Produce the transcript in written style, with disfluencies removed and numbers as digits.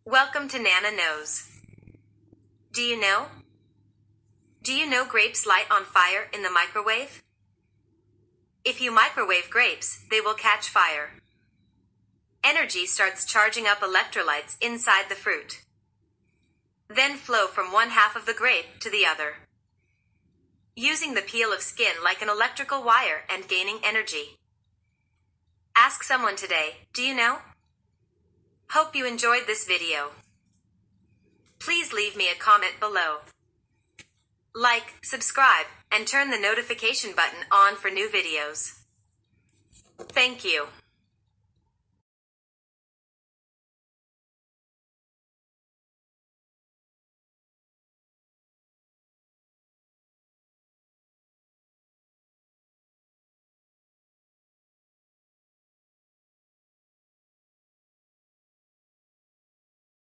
Welcome to Nana Knows. Do you know? Do you know grapes light on fire in the microwave? If you microwave grapes, they will catch fire. Energy starts charging up electrolytes inside the fruit. Then flow from one half of the grape to the other, using the peel of skin like an electrical wire and gaining energy. Ask someone today, do you know? Hope you enjoyed this video. Please leave me a comment below. Like, subscribe, and turn the notification button on for new videos. Thank you.